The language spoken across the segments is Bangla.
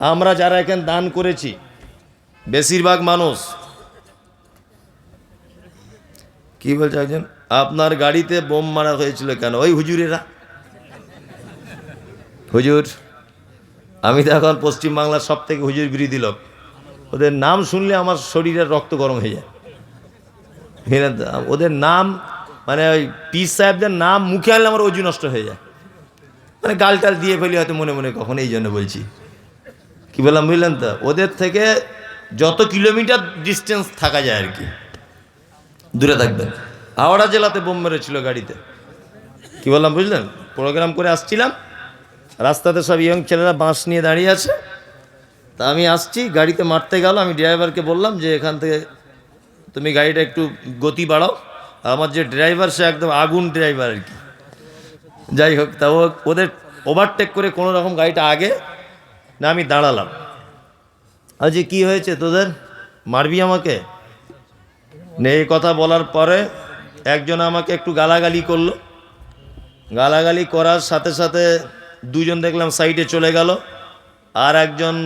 আমরা যারা এখানে দান করেছি বেশিরভাগ মানুষ কি বলছে একজন, আপনার গাড়িতে বোম মারা হয়েছিল কেন? ওই হুজুরেরা। হুজুর, আমি তো এখন পশ্চিমবাংলার সব থেকে হুজুর বিরোধী লোক। ওদের নাম শুনলে আমার শরীরের রক্ত গরম হয়ে যায়। ওদের নাম মানে ওই পীর সাহেবদের নাম মুখে আনলে আমার অজু নষ্ট হয়ে যায়, মানে গাল টাল দিয়ে ফেলি হয়তো মনে মনে কখন। এই জন্য বলছি, কি বললাম বুঝলেন তো, ওদের থেকে যত কিলোমিটার ডিস্টেন্স থাকা যায় আর কি দূরে থাকবেন। হাওড়া জেলাতে বোম মেরেছিল গাড়িতে, কি বললাম বুঝলেন। প্রোগ্রাম করে আসছিলাম, রাস্তাতে সব ইয়ং ছেলেরা বাঁশ নিয়ে দাঁড়িয়ে আছে, তা আমি আসছি, গাড়িতে মারতে গেল। আমি ড্রাইভারকে বললাম যে এখান থেকে তুমি গাড়িটা একটু গতি বাড়াও। আমার যে ড্রাইভার সে একদম আগুন ড্রাইভার আর কি। যাই হোক, তা ওদের ওভারটেক করে কোনো রকম গাড়িটা আগে না, আমি দাঁড়ালাম। আজ কি হয়েছে তোদের, মারবি আমাকে? এই কথা বলার পরে একজন আমাকে একটু গালাগালি করলো। গালাগালি করার সাথে সাথে দুজন দেখলাম সাইডে চলে গেল, আর একজন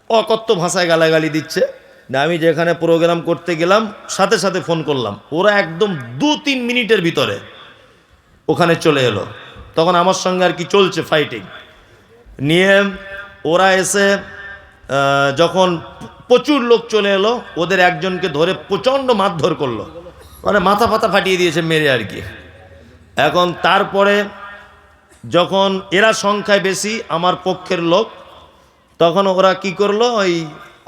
অকথ্য ভাষায় গালাগালি দিচ্ছে। না, আমি যেখানে প্রোগ্রাম করতে গেলাম সাথে সাথে ফোন করলাম, ওরা একদম 2-3 মিনিটের ভিতরে ওখানে চলে এলো। তখন আমার সঙ্গে আর কি চলছে ফাইটিং নিয়ে। ওরা এসে যখন প্রচুর লোক চলে এলো, ওদের একজনকে ধরে প্রচণ্ড মারধর করলো, মানে মাথা ফাতা ফাটিয়ে দিয়েছে মেরে আর কি। এখন তারপরে যখন এরা সংখ্যায় বেশি আমার পক্ষের লোক, তখন ওরা কি করলো, ওই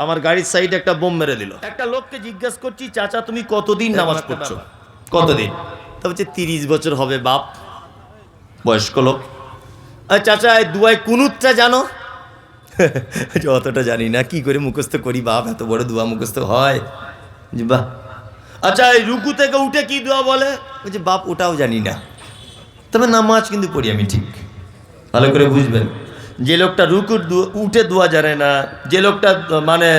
আমার গাড়ির সাইডে একটা বোম মেরে দিল। একটা লোককে জিজ্ঞাসা করছি, চাচা তুমি কতদিন নামাজ পড়ছো? কতদিন? তা বলছে 30 বছর হবে বাপ, বয়স্ক লোক। চাচা এই দুয়ায় কুনুতটা জানো? অতটা জানি না, কি করে মুখস্থ করি বাপ, এত বড় দুয়া মুখস্থ হয়? বাহ। আচ্ছা এই রুকু থেকে উঠে কি দোয়া বলে? বলছে বাপ ওটাও জানি না, তবে নামাজ কিন্তু পড়ি আমি ঠিক। ভালো করে বুঝবেন, যে লোকটা রুকুর উঠে দোয়া জানে না, যে লোকটা মানে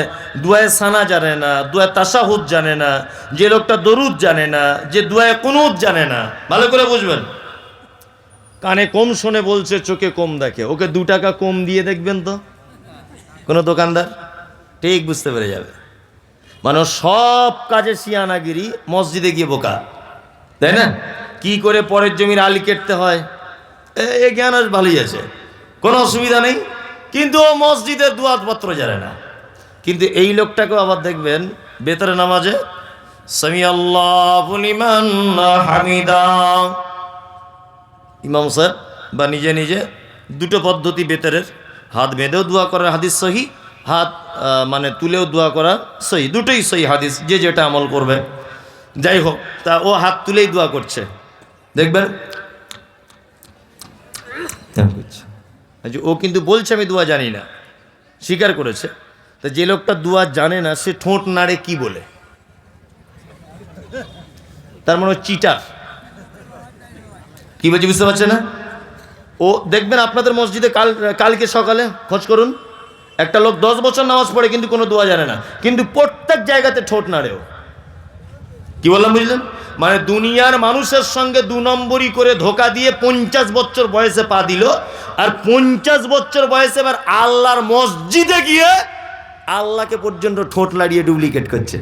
দুয়ায়ে সানা জানে না, দুয়ায়ে তাশাহুদ জানে না, যে লোকটা দরুদ জানে না, যে দুয়ায়ে কুনুত জানে না, ভালো করে বুঝবেন। কানে কম শোনে বলছে, চোখে কম দেখে, ওকে 2 টাকা কম দিয়ে দেখবেন তো কোনো দোকানদার, ঠিক বুঝতে পেরে যাবে। মানে সব কাজে শিয়ানাগিরি, মসজিদে গিয়ে বোকা, তাই না? কি করে পরের জমির আলি কেটতে হয় এ জ্ঞান আর ভালোই আছে, কোনো অসুবিধা নেই, কিন্তু ও মসজিদের দুয়ারপত্র জানে না। কিন্তু এই লোকটাকেও আবার দেখবেন বেতরে নামাজে সামি আল্লাহু লিমান হামিদা, ইমাম সাহেব বা নিজে নিজে 2টো পদ্ধতি বেতরের, হাত বেঁধেও দোয়া করার হাদিস সহি, হাত মানে তুলেও দোয়া করা সহি, দুটোই সহি হাদিস, যে যেটা আমল করবে। যাই হোক, তা ও হাত তুলেই দোয়া করছে, দেখবেন ও কিন্তু বলছে আমি দোয়া জানি না, স্বীকার করেছে। তা যে লোকটা দোয়া জানে না সে ঠোঁট নাড়ে কি বলে, তার মানে চিটার। কি বলছি বুঝতে পারছে না? ও দেখবেন আপনাদের মসজিদে কালকে সকালে খোঁজ করুন, একটা লোক 10 বছর নামাজ পড়ে কিন্তু কোনো দোয়া জানে না, কিন্তু প্রত্যেক জায়গাতে ঠোঁট নাড়েও। কি বললাম বুঝলেন? মানে দুনিয়ার মানুষের সঙ্গে 2 নম্বরই করে ধোকা দিয়ে 50 বছর বয়সে পা দিল, আর 50 বছর বয়সে এবার আল্লাহর মসজিদে গিয়ে আল্লাহকে পর্যন্ত ঠোঁট লাড়িয়ে ডুপ্লিকেট করছে।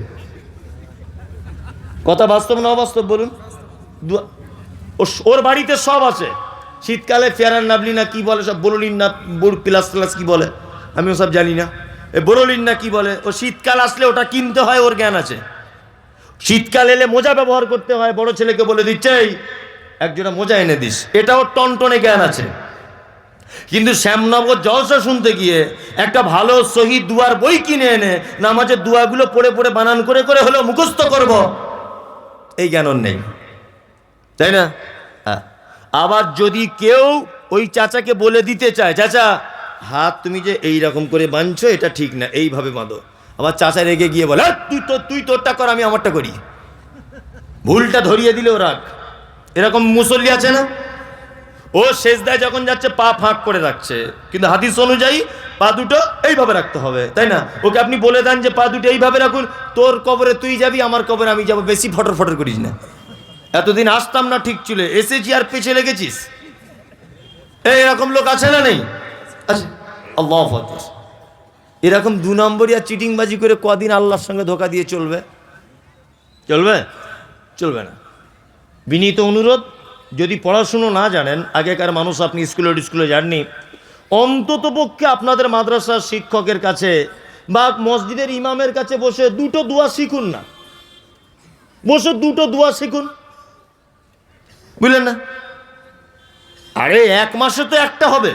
কথা বাস্তব না অবাস্তব বলুন? ওর বাড়িতে সব আছে, শীতকালে ফেয়ারান নাবলি না কি বলে, সব বরলিন না প্লাস প্লাস কি বলে আমি ওসব জানি না, এ বরলিন না কি বলে, ও শীতকাল আসলে ওটা কিনতে হয়, ওর জ্ঞান আছে। শীতকাল এলে মোজা ব্যবহার করতে হয়, বড় ছেলেকে বলে দিচ্ছে এই একজোড়া মোজা এনে দিস, এটাও টনটনে জ্ঞান আছে। কিন্তু শ্যামনগর জলসা শুনতে গিয়ে একটা ভালো সহি দুয়ার বই কিনে এনে নামাজের দুয়াগুলো পড়ে পড়ে বানান করে করে হলেও মুখস্থ করব, এই জ্ঞান ওর নেই, তাই না? হ্যাঁ। আবার যদি কেউ ওই চাচাকে বলে দিতে চায়, চাচা হাত তুমি যে এই রকম করে বাঁধছো এটা ঠিক না, এইভাবে বাঁধো, আবার চাচা রেগে গিয়ে বলে তুই তোরটা কর আমি আমারটা করি, ভুলটা ধরিয়ে দিলে ও রাগ। এরকম মুসল্লি আছে না, ও সেজদায় যখন যাচ্ছে পা ফাঁক করে রাখছে, কিন্তু হাদিস অনুযায়ী পা দুটো এইভাবে রাখতে হবে, তাই না? ওকে আপনি বলে দেন যে পা দুটো এইভাবে রাখুন, তোর কবরে তুই যাবি, আমার কবরে আমি যাবো, বেশি ফটর ফটর করিস না। এতদিন আসতাম না ঠিক ছিল, এসেছি আর পেছে লেগেছিস, এরকম লোক আছে না নেই? আচ্ছা, আল্লাহু আকবার। এরকম 2 নম্বরই আর চিটিংবাজি করে কদিন আল্লাহর সঙ্গে ধোকা দিয়ে চলবে? চলবে? চলবে না। বিনীত অনুরোধ, যদি পড়াশুনো না জানেন, আগেকার মানুষ, আপনি স্কুলে যাননি, অন্তত পক্ষে আপনাদের মাদ্রাসার শিক্ষকের কাছে বা মসজিদের ইমামের কাছে বসে 2টো দোয়া শিখুন না, বসে 2টো দোয়া শিখুন, বুঝলেন না? আরে 1 মাসে তো একটা হবে,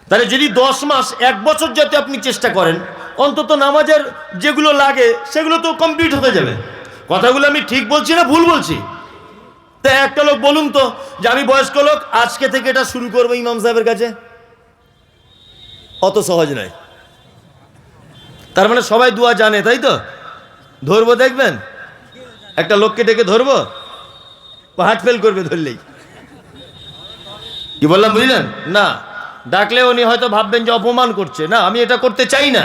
তাহলে যদি 10 মাস 1 বছর যাতে আপনি চেষ্টা করেন, অন্তত নামাজের যেগুলো লাগে সেগুলো তো কমপ্লিট হতে যাবে। কথাগুলো আমি ঠিক বলছি না ভুল বলছি? তা একটা লোক বলুন তো যে আমি বয়স্ক লোক, আজকে থেকে এটা শুরু করবো ইমাম সাহেবের কাছে, অত সহজ নয়। তার মানে সবাই দোয়া জানে, তাই তো? ধরবো, দেখবেন একটা লোককে ডেকে ধরবো, হার্ট ফেল করবে ধরলেই। কি বললাম বুঝলেন না? ডাকলে উনি হয়তো ভাববেন যে অপমান করছে, না আমি এটা করতে চাই না,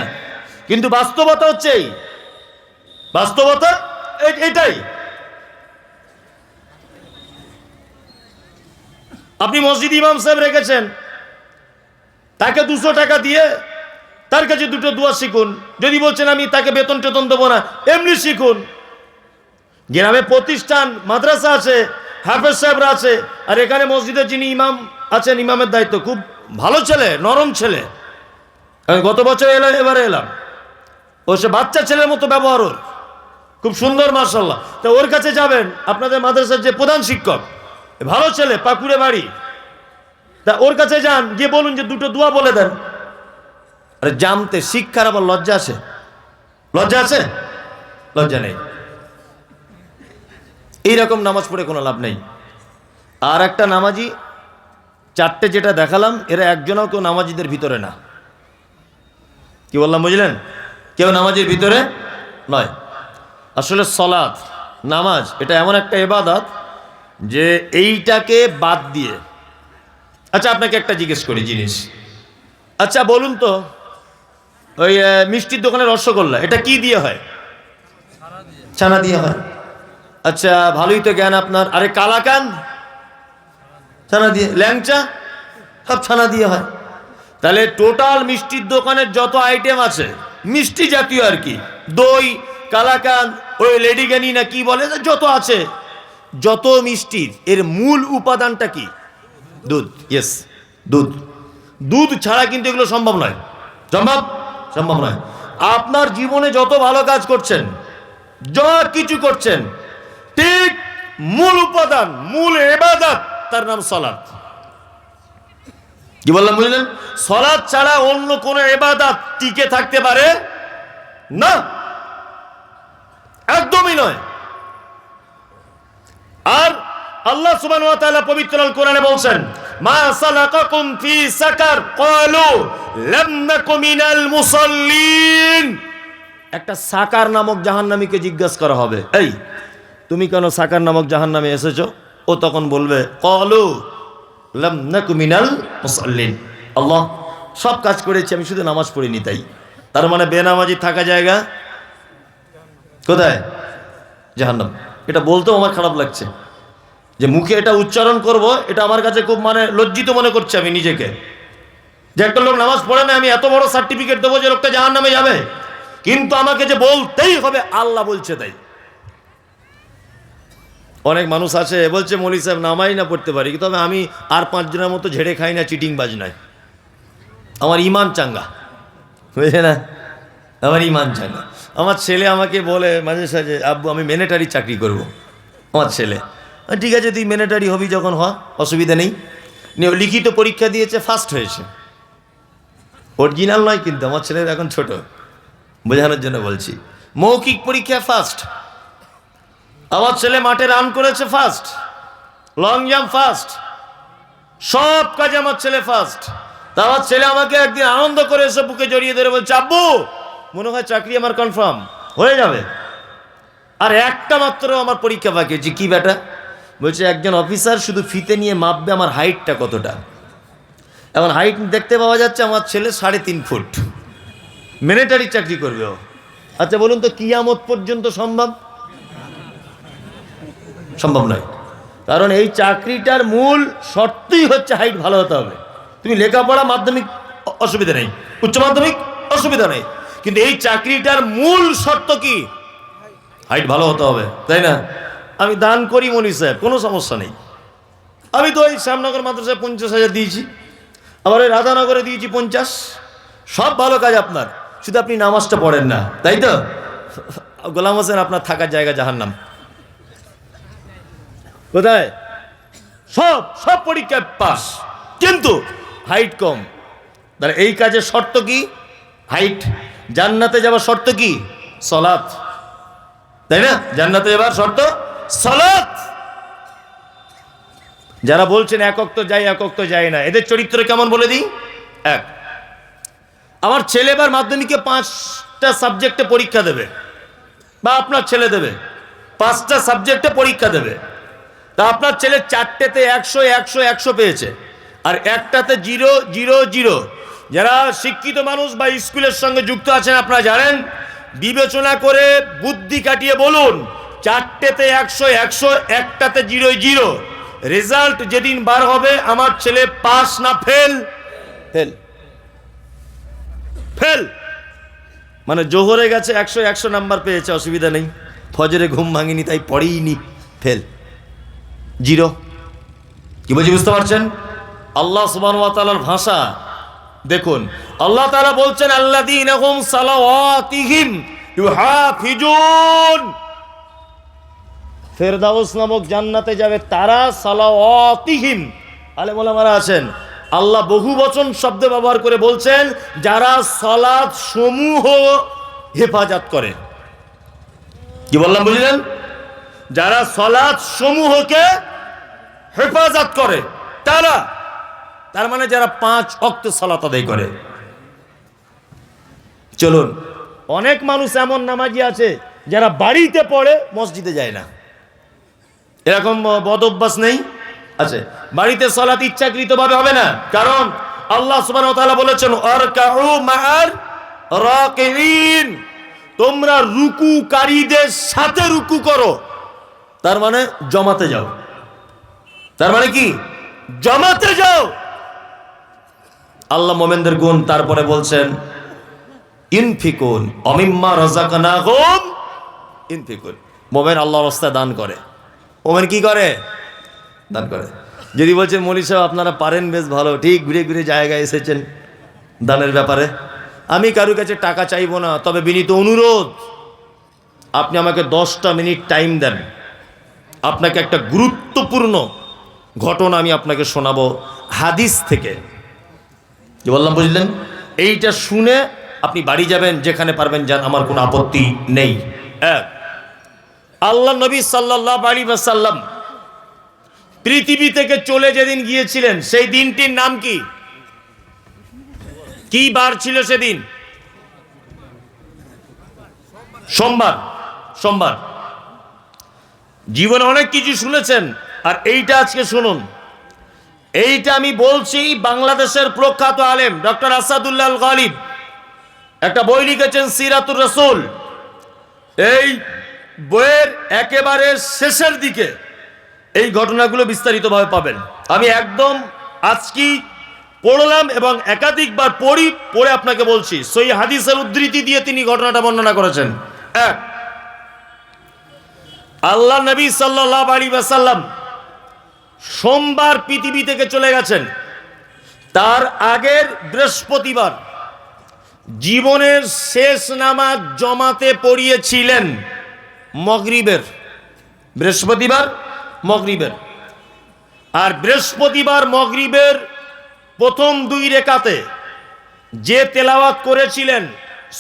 কিন্তু বাস্তবতা হচ্ছে এই, বাস্তবতা এটাই। আপনি মসজিদ ইমাম সাহেব রেখেছেন, তাকে 200 টাকা দিয়ে তার কাছে 2টো দোয়া শিখুন। যদি বলছেন আমি তাকে বেতন টেতন দেবো না, এমনি শিখুন। গ্রামে প্রতিষ্ঠান মাদ্রাসা আছে, হাফেজ সাহেবরা আছে, আর এখানে মসজিদের যিনি ইমাম আছেন, ইমামের দায়িত্ব, খুব ভালো ছেলে, নরম ছেলে। আমি গত বছর এলাম, এবারে এলাম, ও সে বাচ্চা ছেলের মতো ব্যবহার, ওর খুব সুন্দর, মাশাআল্লাহ। তা ওর কাছে যাবেন, আপনাদের মাদ্রাসার যে প্রধান শিক্ষক, ভালো ছেলে, পাকুড়ে বাড়ি, তা ওর কাছে যান, গিয়ে বলুন যে 2টো দোয়া বলে দেন। আরে জানতে, শিক্ষার আবার লজ্জা আছে? লজ্জা আছে? লজ্জা নেই। এইরকম নামাজ পড়ে কোনো লাভ নেই। আর একটা নামাজি, 4টে যেটা দেখালাম, এরা একজনও কেউ নামাজিদের ভিতরে না। কি বললাম বুঝলেন? কেউ নামাজের ভিতরে নয়। আসলে সলাত, নামাজ, এটা এমন একটা ইবাদত যে এইটাকে বাদ দিয়ে, আচ্ছা আপনাকে একটা জিজ্ঞেস করি জিনিস, আচ্ছা বলুন তো, ওই মিষ্টির দোকানের রসগোল্লা, এটা কি দিয়ে হয়? ছানা দিয়ে হয়। আচ্ছা ভালোই তো জ্ঞান আপনার। আরে কালাকান, ছানা দিয়ে। ল্যাংচা, সব ছানা দিয়ে হয়। তাহলে টোটাল মিষ্টির দোকানের যত আইটেম আছে, মিষ্টি জাতীয় আর কি, দই, কালাকান, ওই লেডিকেনি না কি বলে, যত আছে, যত মিষ্টির, এর মূল উপাদানটা কি? দুধ। ইয়েস, দুধ। দুধ ছাড়া কিন্তু এগুলো সম্ভব নয়। সম্ভব নয়। আপনার জীবনে যত ভালো কাজ করছেন, যা কিছু করছেন, ঠিক মূল উপাদান, মূল ইবাদত, তার নাম সালাত। কি বললাম বুঝলেন? সালাত ছাড়া অন্য কোন ইবাদত টিকে থাকতে পারে না, একদমই নয়। আর আল্লাহ সুবহানাহু ওয়া তাআলা পবিত্র আল কোরআনে বলছেন, মা সালাকাকুম ফি সাকার ক্বালু লাম নাকু মিনাল মুসাল্লিন। একটা সাকার নামক জাহান্নামীকে জিজ্ঞাসা করা হবে, এই তুমি কেন সাকার নামক জাহান্নামে এসেছো? ও তখন বলবে, ক্বালু লাম নাকু মিনাল মুসাল্লিন। আল্লাহ, সব কাজ করেছি, আমি শুধু নামাজ পড়িনি তাই। তার মানে বেনামাজি থাকা জায়গা কোথায়? জাহান্নাম। এটা বলতেও আমার খারাপ লাগছে, যে মুখে এটা উচ্চারণ করব, এটা আমার কাছে খুব লজ্জিত মনে করছে আমি নিজেকে, যে একটা লোক নামাজ পড়ে না, আমি এত বড় সার্টিফিকেট দেবো যে লোকটা জাহান্নামে যাবে, কিন্তু আমাকে যে বলতেই হবে আল্লাহ বলছে তাই। অনেক মানুষ আছে বলছে, মৌলী সাহেব নামাই না পড়তে পারি, তবে আমি আর 5 জনের মতো ঝেড়ে খাই না, চিটিং বাজ নয়, আমার ইমান চাঙ্গা, বুঝলে না? আমার ইমান চাঙ্গা। আমার ছেলে আমাকে বলে মাঝে সাঝে, আব্বু আমি মিলিটারি চাকরি করব। আমার ছেলে, ঠিক আছে তুই মিলিটারি হবি যখন, অসুবিধা নেই। লিখিত পরীক্ষা দিয়েছে, ফার্স্ট হয়েছে, অরিজিনাল নয় কিন্তু, আমার ছেলের এখন ছোট, বোঝানোর জন্য বলছি। মৌখিক পরীক্ষা ফার্স্ট, আমার ছেলে মাঠে রান করেছে ফার্স্ট, লং জাম্প ফার্স্ট, সব কাজে আমার ছেলে ফার্স্ট। তা আমার ছেলে আমাকে একদিন আনন্দ করে এসে বুকে জড়িয়ে ধরে বলছে, আব্বু মনে হয় চাকরি আমার কনফার্ম হয়ে যাবে, আর একটা মাত্র আমার পরীক্ষা বাকি আছে। কি বেটা? বলছে একজন অফিসার শুধু ফিতে নিয়ে মাপবে আমার হাইটটা কতটা। এখন হাইট দেখতে পাওয়া যাচ্ছে আমার ছেলে 3.5 ফুট, মিলিটারি চাকরি করবে ও। আচ্ছা বলুন তো, কিয়ামত পর্যন্ত সম্ভব? সম্ভব নয়। কারণ এই চাকরিটার মূল শর্তই হচ্ছে হাইট ভালো হতে হবে। তুমি লেখাপড়া মাধ্যমিক অসুবিধা নেই, উচ্চ মাধ্যমিক অসুবিধা নেই, কিন্তু এই চাকরিটার মূল শর্ত কি? হাইট ভালো হতে হবে, তাই না? আমি দান করি মনি সাহেব, কোনো সমস্যা নেই। আমি তো ওই শ্যামনগর মাদ্রাসায় 50,000 দিয়েছি, আবার ওই রাধানগরে দিয়েছি 50। সব ভালো কাজ আপনার, শুধু আপনি নামাজটা পড়েন না, তাই তো? গোলাম হোসেন আপনার থাকার জায়গা জাহান্নাম। কোথায়? সব সব পরীক্ষায় পাস, কিন্তু হাইট কম। তাহলে এই কাজের শর্ত কি? হাইট। জান্নাতে যাওয়ার শর্ত কি? সালাত, তাই না? জান্নাতে যাওয়ার শর্ত সালাত। যারা বলছেন একক তো যাই, একক তো যাই না, এদের চরিত্র কেমন বলে দিই। এক, আমার ছেলে এবার মাধ্যমিকে 5টা সাবজেক্টে পরীক্ষা দেবে, বা আপনার ছেলে দেবে 5টা সাবজেক্টে পরীক্ষা দেবে। তা আপনার ছেলে 4টেতে 100 100 100 পেয়েছে, আর একটাতে 0 0 0। যারা শিক্ষিত মানুষ বা স্কুলের সঙ্গে যুক্ত আছেন আপনারা জানেন, বিবেচনা করে বুদ্ধি কাটিয়ে বলুন, 4টেতে 100 100, একটাতে 0 0, রেজাল্ট যেদিন বার হবে আমার ছেলে পাস না ফেল? ফেল। ফেল মানে জোহরে গেছে 100 100 নাম্বার পেয়েছে, অসুবিধা নেই, ফজরে ঘুম ভাঙিনি তাই পড়েইনি, ফেল, 0। কি বলছি বুঝতে পারছেন? আল্লাহ সুবহানাহু ওয়া তাআলার ভাষা দেখুন। আল্লাহ তাআলা বলছেন আল্লাযীনা হুম সালাওয়াতিহিম ইউহাফিজুন। ফেরদাউস নামক জান্নাতে যাবে তারা, সালাওয়াতিহিম। আলেম ওলামারা আছেন, আল্লাহ বহু বচন শব্দ ব্যবহার করে বলছেন যারা সালাত সমূহ হেফাজত করে। কি বললাম বুঝলেন? যারা সালাত সমূহকে হেফাজত করে তারা, তার মানে যারা 5 ওয়াক্ত সালাত আদায় করে। চলুন, অনেক মানুষ এমন নামাজি আছে যারা বাড়িতে পড়ে, মসজিদে যায় না, এরকম বদ অভ্যাস নেই? আছে। বাড়িতে সালাত ইচ্ছাকৃতভাবে হবে না, কারণ আল্লাহ সুবহানাহু ওয়া তাআলা বলেছেন আরকাউ মা'আর রাকিঈন, তোমরা রুকুকারীদের সাথে রুকু করো। তার মানে জমাতে যাও। তার মানে কি? জমাতে যাও। আল্লাহ মোমেনদের গুণ তারপরে বলছেন ইনফিকুন অমিম্মা রাযাকনাহুম ইনফিকুন। মোমেন আল্লাহর রাস্তায় দান করে। মোমেন কি করে? দান করে। যদি বলছেন মৌলী সাহেব আপনারা পারেন বেশ ভালো, ঠিক ঘুরে ঘুরে জায়গায় এসেছেন দানের ব্যাপারে, আমি কারোর কাছে টাকা চাইবো না, তবে বিনীত অনুরোধ আপনি আমাকে 10টা মিনিট টাইম দেন, আপনাকে একটা গুরুত্বপূর্ণ ঘটনা আমি আপনাকে শোনাবো হাদিস থেকে। যে বললাম বুঝলেন, এইটা শুনে আপনি বাড়ি যাবেন, যেখানে পারবেন যান, আমার কোনো আপত্তি নেই। আল্লাহ নবী সাল্লাল্লাহু আলাইহি ওয়াসাল্লাম পৃথিবী থেকে চলে যেদিন গিয়েছিলেন সেই দিনটির নাম কি? কি বার ছিল সেদিন? সোমবার। সোমবার। জীবনে অনেক কিছু শুনেছেন, আর এইটা আজকে শুনুন। এইটা আমি বলছি, বাংলাদেশের প্রখ্যাত আলেম ডক্টর আসাদুল্লাহ আল গালিব একটা বই লিখেছেন সিরাতুর রাসূল। এই বইয়ের একেবারে শেষের দিকে এই ঘটনাগুলো বিস্তারিতভাবে পাবেন। আমি একদম আজকেই পড়লাম এবং একাধিকবার পড়ে আপনাকে বলছি। সহিহ হাদিসের উদ্ধৃতি দিয়ে তিনি ঘটনাটা বর্ণনা করেছেন। এক, আল্লাহ নবী সাল্লাল্লাহু আলাইহি ওয়াসাল্লাম সোমবার পৃথিবী থেকে চলে গেছেন। তার আগের বৃহস্পতিবার জীবনের শেষ নামাজ জমাতে পড়িয়েছিলেন মাগরিবের। বৃহস্পতিবার মাগরিবের। আর বৃহস্পতিবার মাগরিবের প্রথম 2 রাকাতে যে তেলাওয়াত করেছিলেন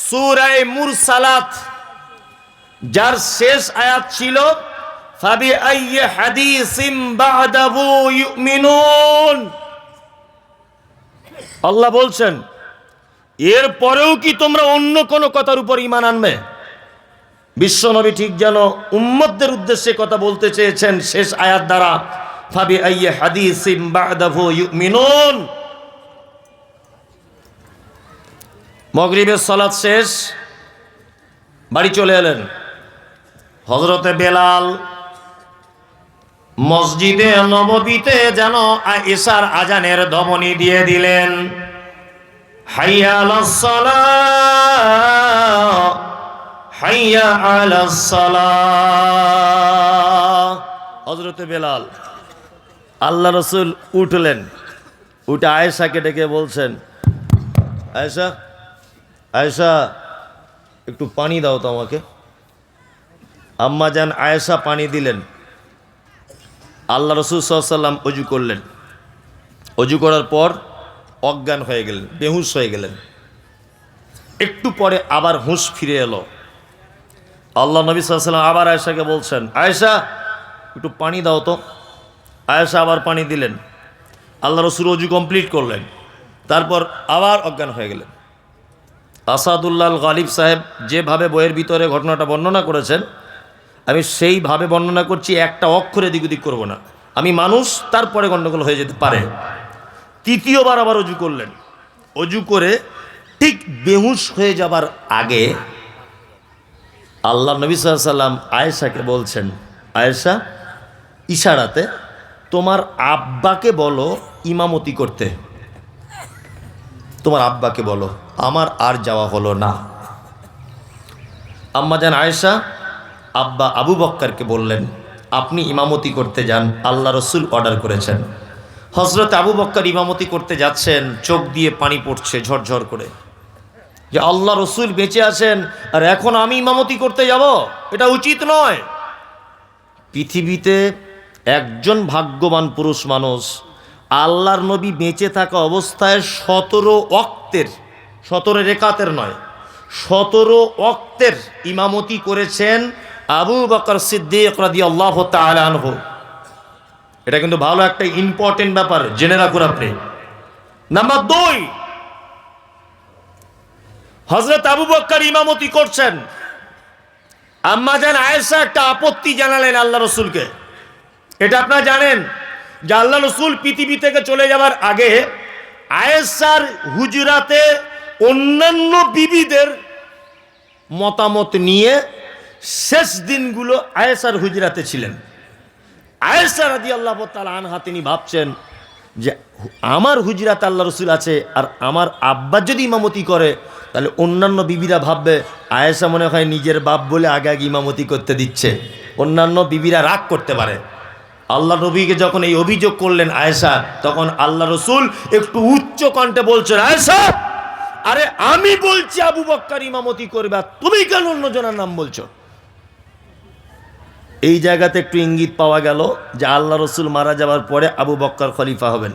সূরা মুরসালাত, যার শেষ আয়াত ছিল ফাবি আইয়ি হাদিসিম বা'দাহু ইউমিনুন। আল্লাহ বলছেন এর পরেও কি তোমরা অন্য কোন কথার উপর ঈমান আনবে? বিশ্বনবী ঠিক যেন উম্মতদের উদ্দেশ্যে কথা বলতে চেয়েছেন শেষ আয়াত দ্বারা, ফাবি আইয়ি হাদিসিম বা'দাহু ইউমিনুন। মাগরিবের সালাত শেষ, বাড়ি চলে এলেন। হযরতে বেলাল মসজিদে নববীতে যেন ঈশার আজানের ধ্বনি দিয়ে দিলেন। হাইয়া আলাস সালাহ, হাইয়া আলাস সালাহ। হযরতে বেলাল, আল্লাহ রসুল উঠলেন, উঠে আয়েশাকে ডেকে বলছেন, আয়েশা, আয়েশা একটু পানি দাও তো আমাকে। আম্মা জান আয়েশা পানি দিলেন। আল্লাহ রসুল সাল্লাল্লাহু আলাইহি ওয়াসাল্লাম অজু করলেন। অজু করার পর অজ্ঞান হয়ে গেলেন, বেহুশ হয়ে গেলেন। একটু পরে আবার হুঁশ ফিরে এলো। আল্লাহ নবী সাল্লাল্লাহু আলাইহি ওয়াসাল্লাম আবার আয়েশাকে বলছেন, আয়েশা একটু পানি দাও তো। আয়েশা আবার পানি দিলেন। আল্লাহ রসুল অজু কমপ্লিট করলেন, তারপর আবার অজ্ঞান হয়ে গেলেন। আসাদুল্লাহ গালিব সাহেব যেভাবে বইয়ের ভিতরে ঘটনাটা বর্ণনা করেছেন, আমি সেইভাবে বর্ণনা করছি, একটা অক্ষরে দিক ওদিক করবো না। আমি মানুষ, তারপরে গণ্ডগোল হয়ে যেতে পারে। তৃতীয়বার আবার অজু করলেন। অজু করে ঠিক বেহুশ হয়ে যাবার আগে আল্লাহ নবী সাল্লাল্লাহু আলাইহি ওয়াসাল্লাম আয়েশাকে বলছেন, আয়েশা ইশারাতে তোমার আব্বাকে বলো ইমামতি করতে। তোমার আব্বাকে বলো, আমার আর যাওয়া হলো না। আম্মা জান আয়েশা আব্বা আবু বক্করকে বললেন, আপনি ইমামতি করতে যান, আল্লাহ রসুল অর্ডার করেছেন। হযরত আবু বক্কর ইমামতি করতে যাচ্ছেন, চোখ দিয়ে পানি পড়ছে ঝরঝর করে, যে আল্লাহ রসুল বেঁচে আছেন আর এখন আমি ইমামতি করতে যাব, এটা উচিত নয়। পৃথিবীতে একজন ভাগ্যবান পুরুষ মানুষ আল্লাহর নবী বেঁচে থাকা অবস্থায় 17 ওয়াক্তের, 17 রেকাতের নয়, 17 ওয়াক্তের ইমামতি করেছেন আবু বকর সিদ্দিক রাদিয়াল্লাহু তাআলা আনহু। এটা কিন্তু ভালো একটা ইম্পর্টেন্ট ব্যাপার, জেনে রাখুন আপনি। নাম্বার 2, হযরত আবু বকর ইমামতি করছেন। আম্মা জান আয়েশা একটা আপত্তি জানালেন আল্লাহ রসুলকে। এটা আপনারা জানেন যে আল্লাহ রসুল পৃথিবী থেকে চলে যাওয়ার আগে আয়েশার হুজরাতে অন্যান্য বিবিদের মতামত নিয়ে শেষ দিনগুলো আয়েশার হুজরাতে ছিলেন। আয়েশা রাদিয়াল্লাহু তাআলা আনহা তিনি ভাবছেন যে আমার হুজরাতে আল্লাহ রসুল আছে, আর আমার আব্বা যদি ইমামতি করে তাহলে অন্যান্য বিবিরা ভাববে আয়েশা মনে হয় নিজের বাপ বলে আগে আগে ইমামতি করতে দিচ্ছে, অন্যান্য বিবিরা রাগ করতে পারে। আল্লাহ নবীকে যখন এই অভিযোগ করলেন আয়েশা, তখন আল্লাহ রসুল একটু উচ্চ কণ্ঠে বলছেন, আয়েশা আরে আমি বলছি আবু বকর ইমামতি করবে, তুমি কেন অন্যজনের নাম বলছো? এই জায়গাতে একটু ইঙ্গিত পাওয়া গেল যে আল্লাহ রসুল মারা যাওয়ার পরে আবু বকর খলিফা হবেন।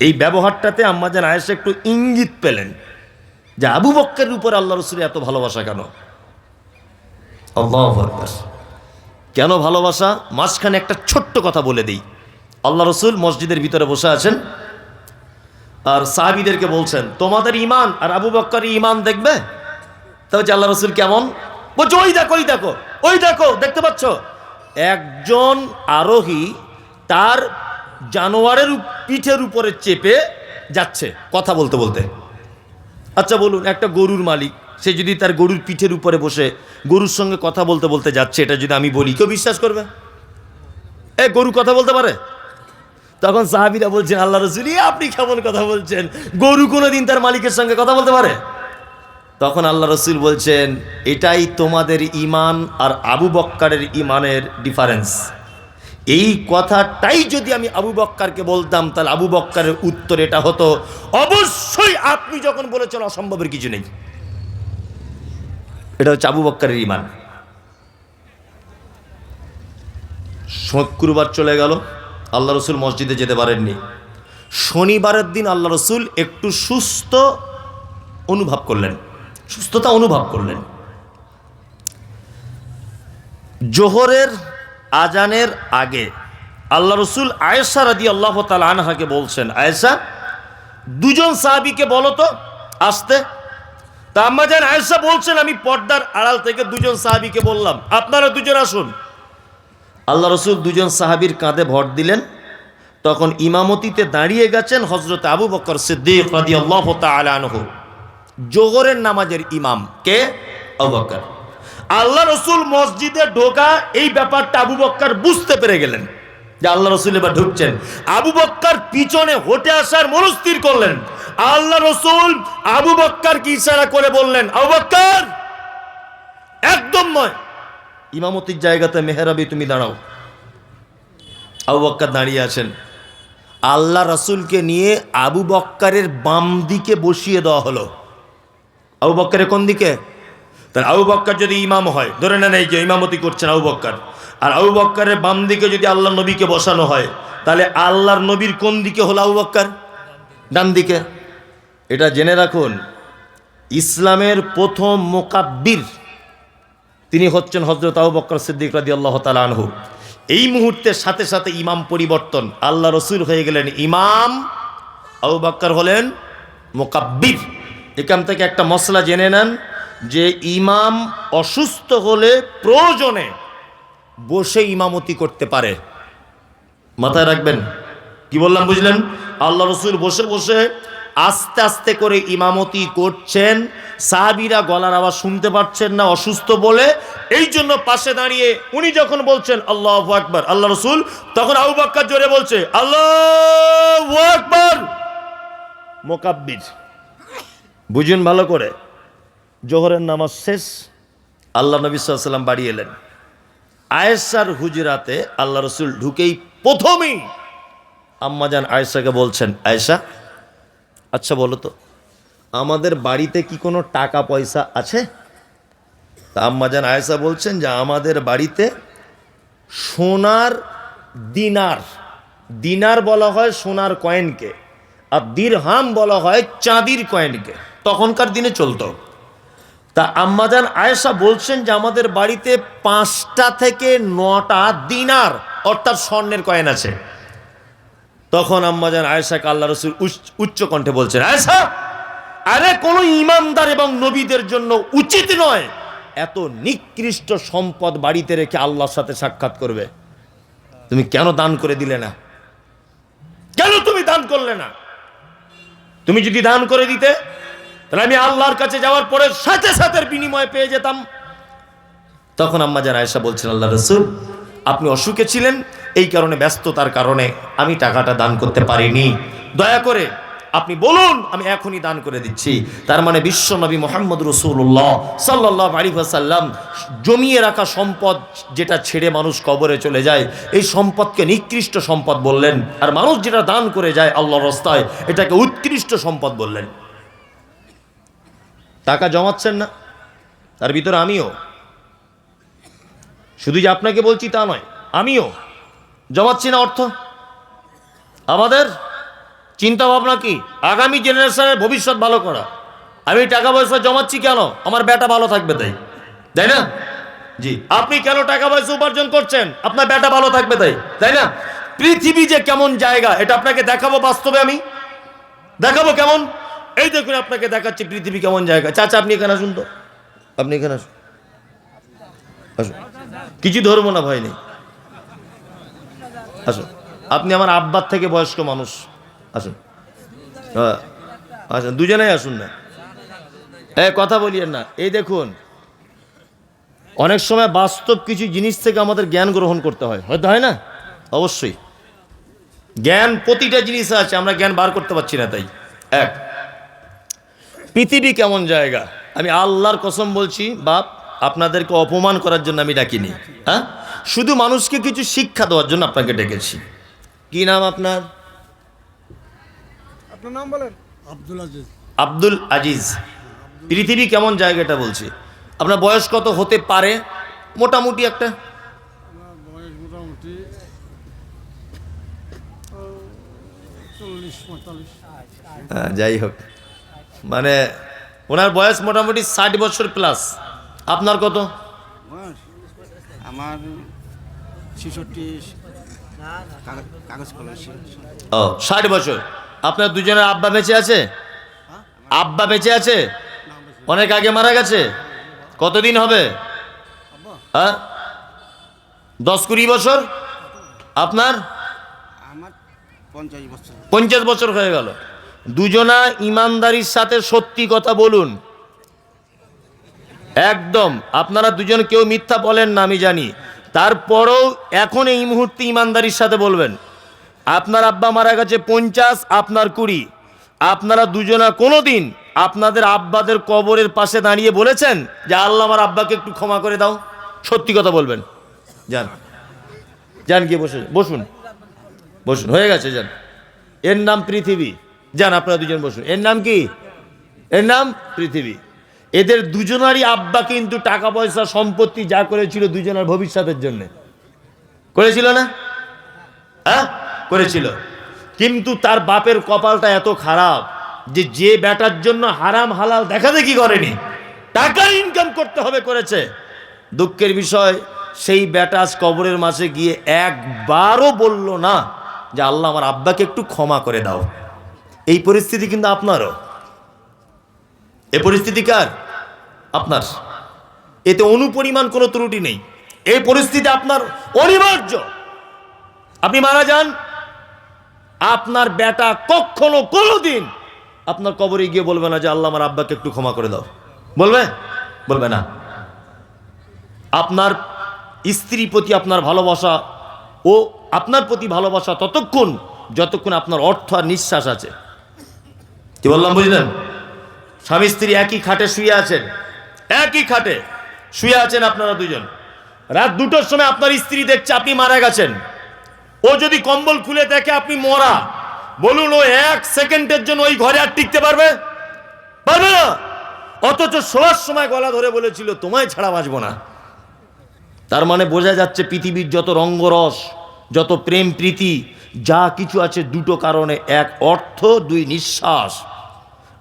এই ব্যবহারটাতে আম্মা জান আয়েশা একটু ইঙ্গিত পেলেন যে আবু বকরের উপর আল্লাহ রসুলের এত ভালোবাসা কেন। আল্লাহু আকবার। কেন ভালোবাসা? মাঝখানে একটা ছোট্ট কথা বলে দিই। আল্লাহ রসুল মসজিদের ভিতরে বসে আছেন আর সাহাবীদেরকে বলছেন, তোমাদের ইমান আর আবু বকরের ইমান দেখবে। তা হচ্ছে আল্লাহ রসুল কেমন বলছে, ওই দেখো ওই দেখো ওই দেখো, দেখতে পাচ্ছ একজন আরোহী তার জানোয়ারের পিঠের উপরে চেপে যাচ্ছে কথা বলতে বলতে। আচ্ছা বলুন, একটা গরুর মালিক সে যদি তার গরুর পিঠের উপরে বসে গরুর সঙ্গে কথা বলতে বলতে যাচ্ছে, এটা যদি আমি বলি কেউ বিশ্বাস করবে? গরু কথা বলতে পারে? তখন সাহাবীরা বলছেন, আল্লাহ রসুল আপনি কেমন কথা বলছেন, গরু কোনোদিন তার মালিকের সঙ্গে কথা বলতে পারে? তখন আল্লাহ রসুল বলছেন, এটাই তোমাদের ইমান আর আবু বক্করের ইমানের ডিফারেন্স। এই কথাটাই যদি আমি আবু বক্করকে বলতাম তাহলে আবু বক্করের উত্তর এটা হতো, অবশ্যই আপনি যখন বলেছেন অসম্ভবের কিছু নেই। এটা হচ্ছে আবু বক্করের ইমান। শুক্রবার চলে গেল, আল্লাহ রসুল মসজিদে যেতে পারেননি। শনিবারের দিন আল্লাহ রসুল একটু সুস্থতা অনুভব করলেন। জোহরের আজানের আগে আল্লাহ রসুল আয়েশা রাদিয়াল্লাহু তাআলা আনহাকে বলছেন, আয়েশা দুজন সাহাবীকে বলো তো আসতে। তা আম্মা জান আয়েশা বলছেন, আমি পর্দার আড়াল থেকে দুজন সাহাবীকে বললাম, আপনারা দুজন আসুন। আল্লাহ রসুল দুজন সাহাবীর কাঁধে ভর দিলেন। তখন ইমামতিতে দাঁড়িয়ে গেছেন হযরত আবু বকর সিদ্দিক রাদিয়াল্লাহু তাআলা আনহু, জোহরের নামাজের ইমাম। কে? আবু বকর। আল্লাহ রসুল মসজিদে ঢোকা এই ব্যাপারটা আবু বকর বুঝতে পেরে গেলেন যে আল্লাহ রসুল এবার ঢুকছেন। আবু বকর পিছনে হটে আসার মনস্থির করলেন। আল্লাহ রাসূল আবু বকরকে ইশারা করে বললেন, আবু বকর একদম নয়, ইমামতির জায়গাতে মেহরাবে তুমি দাঁড়াও। আবু বকর দাঁড়িয়ে আছেন। আল্লাহ রাসূলকে নিয়ে আবু বকরের বাম দিকে বসিয়ে দেওয়া হলো। আবু বকরের কোন দিকে? তাহলে আবু বকর যদি ইমাম হয়, ধরে নেন এই যে ইমামতি করছেন আবু বকর, আর আবু বকরের বাম দিকে যদি আল্লাহ নবীকে বসানো হয়, তাহলে আল্লাহর নবীর কোন দিকে হলো আবু বকর? ডান দিকে। এটা জেনে রাখুন, ইসলামের প্রথম মুকাব্বির তিনি হচ্ছেন হযরত আবু বকর সিদ্দিক রাদিয়াল্লাহু তাআলা আনহু। এই মুহূর্তের সাথে সাথে ইমাম পরিবর্তন, আল্লাহ রাসূল হয়ে গেলেন ইমাম, আবু বকর হলেন মুকাব্বির। এখান থেকে একটা মসলা জেনে নেন যে ইমাম অসুস্থ হলে প্রয়োজনে বসে ইমামতি করতে পারে। মাথায় রাখবেন, কি বললাম বুঝলেন? আল্লাহ রাসূল বসে বসে আস্তে আস্তে করে ইমামতি করছেন, সাহাবীরা গলার আওয়াজ শুনতে পাচ্ছেন না অসুস্থ বলে, এই জন্য পাশে দাঁড়িয়ে উনি যখন বলছেন আল্লাহু আকবার আল্লাহ রাসূল, তখন আবু বকর জোরে বলছে আল্লাহু আকবার, মুকাব্বির। বুঝুন ভালো করে। জোহরের নামাজ শেষ, আল্লাহ নবী সাল্লাল্লাহু আলাইহি ওয়াসাল্লাম বাড়ি এলেন। আয়েশার হুজরাতে আল্লাহ রাসূল ঢুকেই প্রথমেই আম্মাজান আয়েশাকে বলছেন, আয়েশা আচ্ছা বলো তো, আমাদের বাড়িতে কি কোনো টাকা পয়সা আছে? তা আম্মাজান আয়েশা বলছেন যে আমাদের বাড়িতে সোনার দিনার, দিনার বলা হয় সোনার কয়েনকে, আর দিরহাম বলা হয় চাঁদির কয়েনকে, তখনকার দিনে চলতো। তা আম্মাজান আয়েশা বলছেন যে আমাদের বাড়িতে 5টা থেকে 9টা দিনার অর্থাৎ স্বর্ণের কয়েন আছে। তখন আম্মাজান আয়েশাকে আল্লাহ রাসূল উচ্চ কণ্ঠে বলছেন, আয়েশা আরে কোন ইমানদার এবং নবীদের জন্য উচিত নয় এত নিকৃষ্ট সম্পদ বাড়িতে রেখে আল্লাহর সাথে সাক্ষাৎ করবে। তুমি কেন দান করে দিলে না? কেন তুমি দান করলে না? তুমি যদি দান করে দিতে তাহলে আমি আল্লাহর কাছে যাওয়ার পরে সাথে সাথে বিনিময় পেয়ে যেতাম। তখন আম্মাজান আয়েশা বলছেন, আল্লাহ রাসূল আপনি অসুখে ছিলেন, এই কারণে ব্যস্ততার কারণে আমি টাকাটা দান করতে পারিনি, দয়া করে আপনি বলুন আমি এখনই দান করে দিচ্ছি। তার মানে বিশ্ব নবী মুহাম্মদ রাসূলুল্লাহ সাল্লাল্লাহু আলাইহি ওয়াসাল্লাম জমিয়ে রাখা সম্পদ যেটা ছেড়ে মানুষ কবরে চলে যায়, এই সম্পদকে নিকৃষ্ট সম্পদ বললেন, আর মানুষ যেটা দান করে যায় আল্লাহর রাস্তায় এটাকে উৎকৃষ্ট সম্পদ বললেন। টাকা জমাচ্ছেন না, তার ভিতরে আমিও, শুধু যে আপনাকে বলছি তা নয়, আমিও জমাচ্ছি না অর্থ। আমাদের চিন্তা ভাবনা কি? আগামী জেনারেশনের ভবিষ্যৎ ভালো করা। আমি টাকা পয়সা জমাচ্ছি কেন? আমার বেটা ভালো থাকবে তাই, তাই না? জি, আপনি কেন টাকা পয়সা উপার্জন করছেন? আপনার বেটা ভালো থাকবে তাই, তাই না? পৃথিবী যে কেমন জায়গা এটা আপনাকে দেখাবো, বাস্তবে আমি দেখাবো কেমন। এই দেখুন আপনাকে দেখাচ্ছি পৃথিবী কেমন জায়গা। চাচা আপনি এখানে আসুন তো, আপনি এখানে আসুন, আসুন, কিছু ধরবো না ভয় নেই, আসুন। আপনি আমার আব্বার থেকে বয়স্ক মানুষ, আসুন, হ্যাঁ আসুন, দুজনেই আসুন না, কথা বলিয়েন না। এই দেখুন অনেক সময় বাস্তব কিছু জিনিস থেকে আমাদের জ্ঞান গ্রহণ করতে হয়, হয়তো হয় না? অবশ্যই জ্ঞান প্রতিটা জিনিস আছে, আমরা জ্ঞান বার করতে পারছি না। তাই এক, পৃথিবী কেমন জায়গা, আমি আল্লাহর কসম বলছি বাপ, আপনাদেরকে অপমান করার জন্য আমি ডাকিনি, হ্যাঁ, শুধু মানুষকে কিছু শিক্ষা দেওয়ার জন্য আপনাকে ডেকেছি। কি নাম আপনার? আপনার নাম বলেন। আব্দুল আজিজ। আব্দুল আজিজ। পৃথিবী কেমন জায়গাটা বলছি। আপনার বয়স কত হতে পারে মোটামুটি একটা? বয়স মোটামুটি 40-45। যাই হোক, মানে ওনার বয়স মোটামুটি 60 বছর প্লাস। আপনার কত? আমার 66 কাগজ কলম। ও 60 বছর। আপনার দুজনের আব্বা বেঁচে আছে? আব্বা বেঁচে আছে? অনেক আগে মারা গেছে? কতদিন হবে? হ্যাঁ 10-20 বছর। আপনার? আমার 50 বছর। 50 বছর হয়ে গেল। দুজনা ইমানদারির সাথে সত্যি কথা বলুন একদম। আপনারা দুজন কেউ মিথ্যা বলেন না আমি জানি, তারপরেও এখন এই মুহূর্তে ইমানদারির সাথে বলবেন। আপনার আব্বা মারা গেছে 50, আপনার 20। আপনারা দুজনা কোনোদিন আপনাদের আব্বাদের কবরের পাশে দাঁড়িয়ে বলেছেন যে আল্লাহ আমার আব্বাকে একটু ক্ষমা করে দাও? সত্যি কথা বলবেন। যান যান, গিয়ে বসে বসুন, বসুন, হয়ে গেছে, যান। এর নাম পৃথিবী। যান, আপনারা দুজন বসুন। এর নাম কি? এর নাম পৃথিবী। এদের দুজনারই আব্বা কিন্তু টাকা পয়সা সম্পত্তি যা করেছিল দুজনের ভবিষ্যতের জন্য করেছিল না? হ্যাঁ, করেছিল। কিন্তু তার বাপের কপালটা এত খারাপ যে যে বেটার জন্য হারাম হালাল দেখা দেখি করেনি, টাকা ইনকাম করতে হবে করেছে। দুঃখের বিষয়, সেই বেটা আজ কবরের মাঝে গিয়ে একবারও বলল না যে আল্লাহ আমার আব্বাকে একটু ক্ষমা করে দাও। এই পরিস্থিতি কিন্তু আপনারও। এই পরিস্থিতি কার? আপনার। এতে অনুপরিমাণ কোনো ত্রুটি নেই। এই পরিস্থিতি আপনার অনিবার্য। আপনি মারা যান, আপনার বেটা কখনো কোনোদিন আপনার কবরে গিয়ে বলবে না যে আল্লাহ আমার আব্বাকে একটু ক্ষমা করে দাও। বলবে? বলবে না। আপনার স্ত্রীর প্রতি আপনার ভালোবাসা ও আপনার প্রতি ভালোবাসা ততক্ষণ যতক্ষণ আপনার অর্থ আর নিঃশ্বাস আছে। কি বললাম বুঝলেন? স্বামী স্ত্রী একই খাটে শুয়ে আছেন, একই খাটে শুয়ে আছেন আপনারা দুজন। রাত 2টার সময় আপনার স্ত্রী দেখছে আপনি মারা গেছেন। ও যদি কম্বল খুলে দেখে আপনি মরা, বলুন ও 1 সেকেন্ডের জন্য ওই ঘরে আর টিকতে পারবে? পারবে না। অথচ শোয়ার সময় গলা ধরে বলেছিল তোমায় ছাড়া বাঁচবো না। তার মানে বোঝা যাচ্ছে পৃথিবীর যত রঙ্গরস, যত প্রেম প্রীতি যা কিছু আছে, দুটো কারণে, এক অর্থ, 2 নিঃশ্বাস।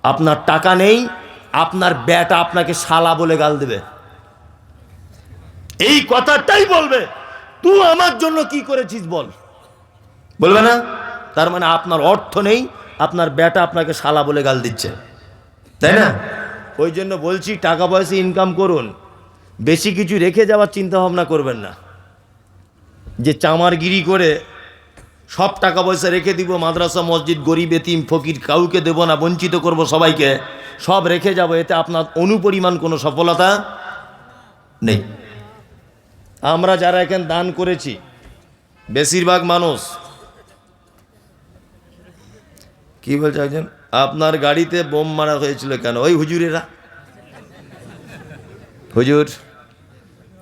আপনার টাকা নেই, আপনার বেটা আপনাকে শালা বলে গাল দেবে। এই কথাটাই বলবে, তুই আমার জন্য কি করেছিস বল, বলবে না? তার মানে আপনার অর্থ নেই, আপনার বেটা আপনাকে শালা বলে গাল দিচ্ছে, তাই না? ওই জন্য বলছি টাকা পয়সা ইনকাম করুন, বেশি কিছু রেখে যাওয়ার চিন্তা ভাবনা করবেন না যে চামারগিরি করে সব টাকা পয়সা রেখে দিব, মাদ্রাসা মসজিদ গরিব এতিম ফকির কাউকে দেব না, বঞ্চিত করব সবাইকে, সব রেখে যাব। এতে আপনার অনুপরিমাণ কোনো সফলতা নেই। আমরা যারা এখানে দান করেছি বেশিরভাগ মানুষ কি বলছে একজন, আপনার গাড়িতে বোম মারা হয়েছিল কেন? ওই হুজুরেরা। হুজুর,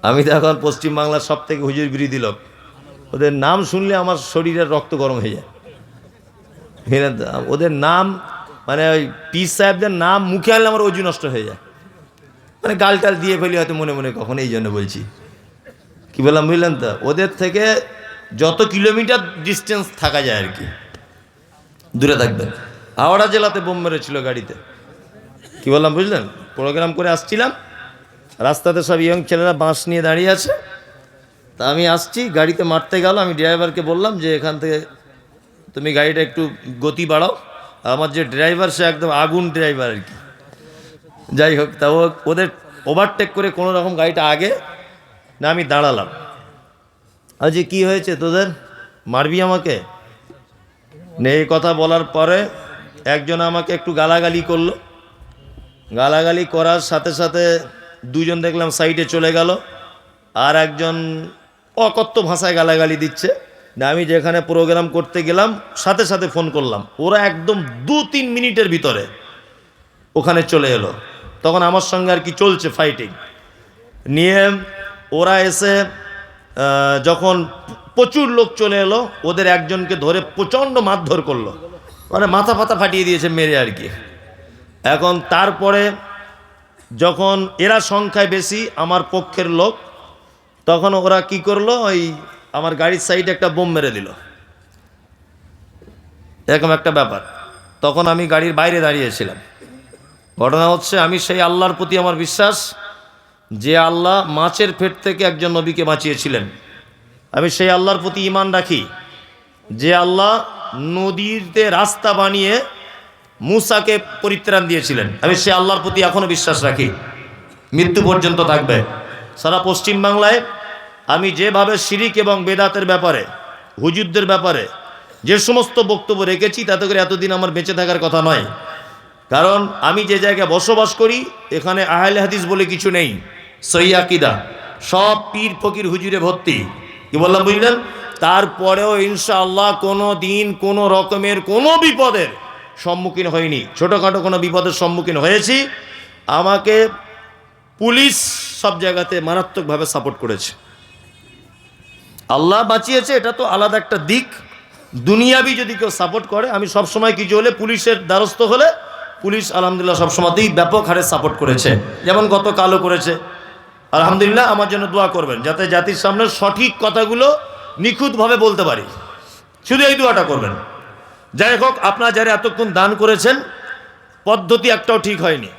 আমি তো এখন পশ্চিমবাংলার সব থেকে হুজুর বিরোধী লোক। ওদের নাম শুনলে আমার শরীরের রক্ত গরম হয়ে যায়। ওদের নাম মানে ওই পীর সাহেবদের নাম মুখে আনলে আমার অজু নষ্ট হয়ে যায়। মানে গালটাল দিয়ে ফেলি হয়তো মনে মনে কখন, এই জন্য বলছি। কি বললাম বুঝলেন তো? ওদের থেকে যত কিলোমিটার ডিস্টেন্স থাকা যায় আর কি, দূরে থাকবেন। হাওড়া জেলাতে বোম মেরেছিল গাড়িতে। কি বললাম বুঝলেন? প্রোগ্রাম করে আসছিলাম, রাস্তাতে সব ইয়ং ছেলেরা বাঁশ নিয়ে দাঁড়িয়ে আছে। তা আমি আসছি, গাড়িতে মারতে গেল। আমি ড্রাইভারকে বললাম যে এখান থেকে তুমি গাড়িটা একটু গতি বাড়াও। আমার যে ড্রাইভার সে একদম আগুন ড্রাইভার আর কি। যাই হোক, তা ওদের ওভারটেক করে কোনো রকম গাড়িটা আগে না, আমি দাঁড়ালাম। আজ কি হয়েছে তোদের, মারবি আমাকে? এই কথা বলার পরে একজন আমাকে একটু গালাগালি করলো। গালাগালি করার সাথে সাথে দুজন দেখলাম সাইডে চলে গেল, আর একজন অকথ্য ভাষায় গালাগালি দিচ্ছে। না, আমি যেখানে প্রোগ্রাম করতে গেলাম সাথে সাথে ফোন করলাম, ওরা একদম 2-3 মিনিটের ভিতরে ওখানে চলে এলো। তখন আমার সঙ্গে আর কি চলছে ফাইটিং নিয়ে। ওরা এসে যখন প্রচুর লোক চলে এলো, ওদের একজনকে ধরে প্রচণ্ড মারধর করলো, মানে মাথা ফাতা ফাটিয়ে দিয়েছে মেরে আর কি। এখন তারপরে যখন এরা সংখ্যায় বেশি আমার পক্ষের লোক, তখন ওরা কি করলো, ওই আমার গাড়ির সাইডে একটা বোম মেরে দিল, এরকম একটা ব্যাপার। তখন আমি গাড়ির বাইরে দাঁড়িয়েছিলাম। ঘটনা হচ্ছে, আমি সেই আল্লাহর প্রতি আমার বিশ্বাস যে আল্লাহ মাছের পেট থেকে একজন নবীকে বাঁচিয়েছিলেন। আমি সেই আল্লাহর প্রতি ঈমান রাখি যে আল্লাহ নদীতে রাস্তা বানিয়ে মুসাকে পরিত্রাণ দিয়েছিলেন। আমি সেই আল্লাহর প্রতি এখনো বিশ্বাস রাখি, মৃত্যু পর্যন্ত থাকবে। সারা পশ্চিমবাংলায় আমি যেভাবে শিরিক এবং বেদাতের ব্যাপারে, হুজুরদের ব্যাপারে যে সমস্ত বক্তব্য রেখেছি, তাতে করে এতদিন আমার বেঁচে থাকার কথা নয়। কারণ আমি যে জায়গায় বসবাস করি এখানে আহলে হাদিস বলে কিছু নেই, সহিহ আকীদা, সব পীর ফকির হুজুরে ভর্তি। কি বললাম বুঝলেন? তারপরেও ইনশাআল্লাহ কোনো দিন কোনো রকমের কোনো বিপদের সম্মুখীন হইনি, ছোটোখাটো কোনো বিপদের সম্মুখীন হয়েছি। আমাকে পুলিশ সব জায়গাতে মারাত্মকভাবে সাপোর্ট করেছে। আল্লাহ বাঁচিয়েছে, এটা তো আলাদা একটা দিক। দুনিয়াবি যদি কেউ সাপোর্ট করে, আমি সবসময় কিছু হলে পুলিশের দ্বারস্থ হলে পুলিশ আলহামদুলিল্লাহ সবসময়তেই ব্যাপক হারে সাপোর্ট করেছে। যেমন গত কালও করেছে। আলহামদুলিল্লাহ, আমার জন্য দোয়া করবেন যাতে জাতির সামনে সঠিক কথাগুলো নিখুঁতভাবে বলতে পারি, শুধু এই দোয়াটা করবেন। যাই হোক, আপনারা যারা এতক্ষণ দান করেছেন, পদ্ধতি একটাও ঠিক হয়নি।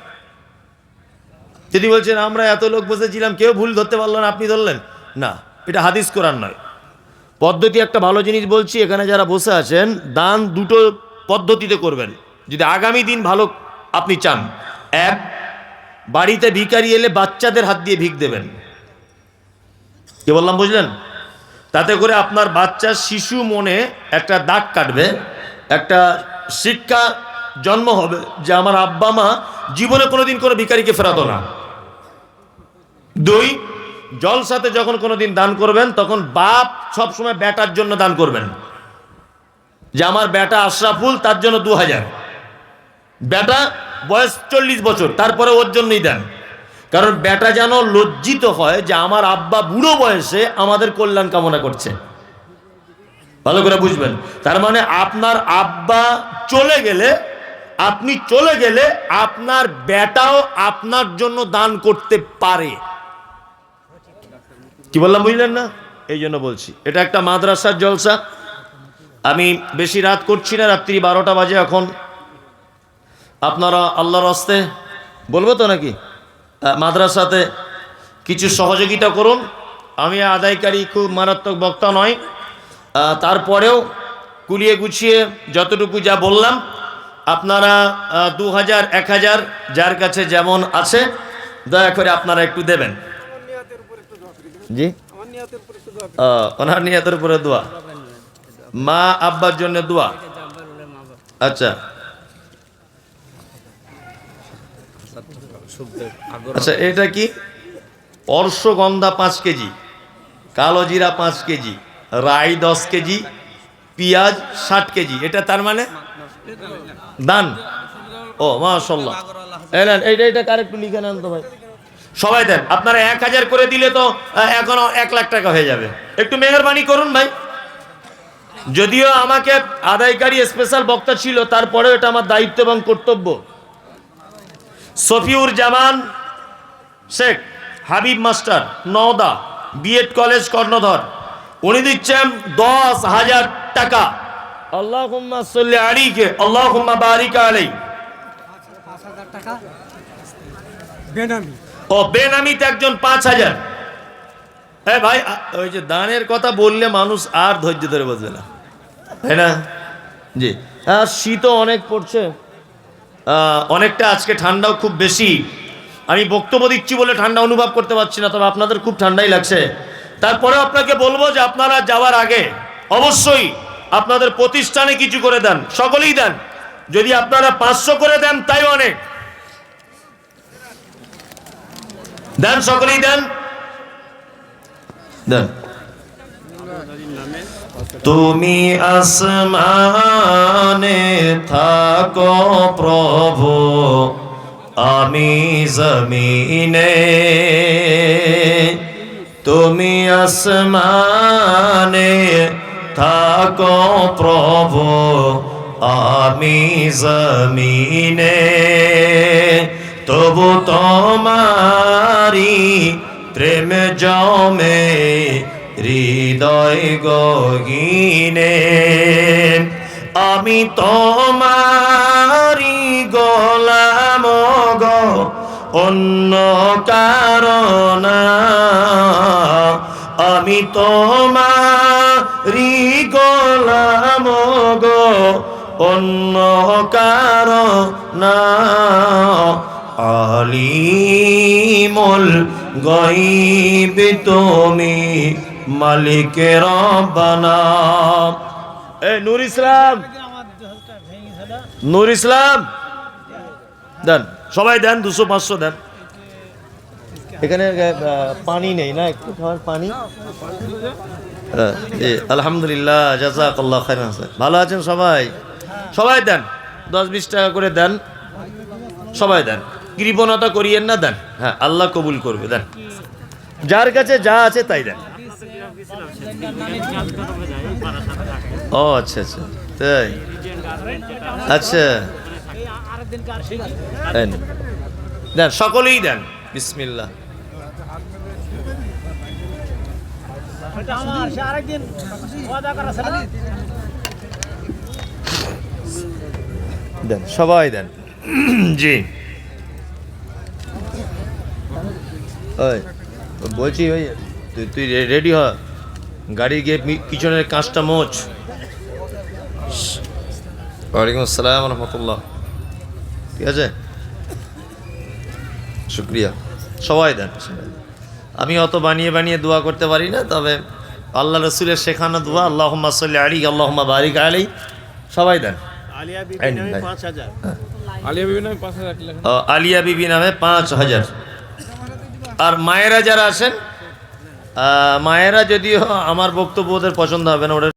যদি বলছেন আমরা এত লোক বসেছিলাম, কেউ ভুল ধরতে পারল না, আপনি ধরলেন না, এটা হাদিস কোরআন নয়। পদ্ধতি একটা ভালো জিনিস বলছি, এখানে যারা বসে আছেন, দান দুটো পদ্ধতিতে করবেন যদি আগামী দিন ভালো আপনি চান। এক, বাড়িতে ভিখারি এলে বাচ্চাদের হাত দিয়ে ভিখ দেবেন। কি বললাম বুঝলেন? তাতে করে আপনার বাচ্চা শিশু মনে একটা দাগ কাটবে, একটা শিক্ষা জন্ম হবে যে আমার আব্বা মা জীবনে কোনোদিন কোনো ভিখারিকে ফেরাতো না। দুই, জলসাতে যখন কোনোদিন দান করবেন, তখন বাপ সবসময় বেটার জন্য দান করবেন, যে আমার বেটা আশরাফুল, তার জন্য 2000। বেটা বয়স 40 বছর, তারপরে ওর জন্যই দেন। কারণ বেটা যেন লজ্জিত হয় যে আমার আব্বা বুড়ো বয়সে আমাদের কল্যাণ কামনা করছে। ভালো করে বুঝবেন। তার মানে আপনার আব্বা চলে গেলে, আপনি চলে গেলে আপনার বেটাও আপনার জন্য দান করতে পারে। কি বললাম বুঝলেন না? এই জন্য বলছি, এটা একটা মাদ্রাসার জলসা। আমি বেশি রাত করছি না, রাত্রি 12টা বাজে এখন। আপনারা আল্লাহর রাস্তে বলবো তো নাকি মাদ্রাসাতে কিছু সহযোগিতা করুন। আমি আদায়কারী খুব মারাত্মক বক্তা নয়, তারপরেও কুলিয়ে গুছিয়ে যতটুকু যা বললাম, আপনারা 2000, 1000 যার কাছে যেমন আছে দয়া করে আপনারা একটু দেবেন। জি, ওনার নিয়তের উপরে দোয়া, মা আব্বার জন্য দোয়া। আচ্ছা আচ্ছা, এটা কি? অর্শগন্ধা 5 কেজি, কালো জিরা 5 কেজি, রাই 10 কেজি, পেঁয়াজ 60 কেজি। এটা তার মানে দান। ও মাশাআল্লাহ, এইটা কারেক্ট লিখে নেন তো ভাই, সবাই দেন। আপনারা 1000 করে দিলে তো এখনো 1 লাখ টাকা হয়ে যাবে। একটু মেহেরবানি করুন ভাই। যদিও আমাকে আদায়কারী স্পেশাল বক্তা ছিল, তারপরেও এটা আমার দায়িত্ব এবং কর্তব্য। Safiur Zaman Sheikh, Habib master, Nowda, BEd college, কর্ণধর, উনি দিচ্ছেন 10,000 টাকা। আল্লাহুম্মা সাল্লি আলাইহি, আল্লাহুম্মা বারিক আলাইহি। 5,000 টাকা বেনামি। ও বেনামিতে একজন 5,000। ভাই, ওই যে দানের কথা বললে মানুষ আর ধৈর্য ধরে বসবে না, তাই না? জি। আর শীতও অনেক পড়ছে, অনেকটা। আজকে ঠান্ডাও খুব বেশি। আমি বক্তব্য দিচ্ছি বলে ঠান্ডা অনুভব করতে পারছি না, তবে আপনাদের খুব ঠান্ডাই লাগছে। তারপরে আপনাকে বলবো যে আপনারা যাওয়ার আগে অবশ্যই আপনাদের প্রতিষ্ঠানে কিছু করে দেন, সকলেই দেন। যদি আপনারা 500 করে দেন তাই অনেক, দেন, সকলেই দেন, দেন। তুমি আসমানে থাকো প্রভু, আমি জমিনে। তুমি আসমানে থাকো প্রভু, আমি জমিনে। তবু তোমারি প্রেম জমে হৃদয় গহীনে। আমি তোমারি গোলাম গো, অন্য কারণ। আমি তোমারি গোলাম গো, অন্য কারণ। আলিমুল গায়ব তুমি, মালিক রব্বানা। নূর ইসলাম, নূর ইসলাম দেন, সবাই দেন, 200-500 দেন। এখানে পানি নেই না, একটু খাওয়ার পানি। আলহামদুলিল্লাহ, জাযাকাল্লাহু খাইরান। ভালো আছেন সবাই? সবাই দেন, 10-20 টাকা করে দেন, সবাই দেন, কৃপণতা করিয়েন না, দেন। হ্যাঁ, আল্লাহ কবুল করবে, দেন। যার কাছে যা আছে তাই দেন। ও আচ্ছা আচ্ছা, তাই, আচ্ছা, দেন দেন, সকলেই দেন। বিসমিল্লাহ। দেন, সবাই দেন। জি, ওই বলছি, ওই তুই রেডি হ, গাড়ি গিয়ে পিছনের কাঁচটা মোচ। ওয়ালাইকুম আসসালাম রহমতুল্লাহ। ঠিক আছে, শুক্রিয়া। সবাই দেন। আমি অত বানিয়ে বানিয়ে দোয়া করতে পারি না, তবে আল্লাহ রসুলের শেখানো দোয়া, আল্লাহুম্মা সাল্লি আলাইহি আল্লাহুম্মা বারিক আলাইহি। সবাই দেন। আলিয়া বিবি নামে 5,000। আলিয়া বিবি নামে 5,000 ও, আলিয়া বিবি নামে 5,000। আর মায়েরা যারা আছেন, মায়েরা যদিও আমার বক্তব্য ওদের পছন্দ হবে না, ওটা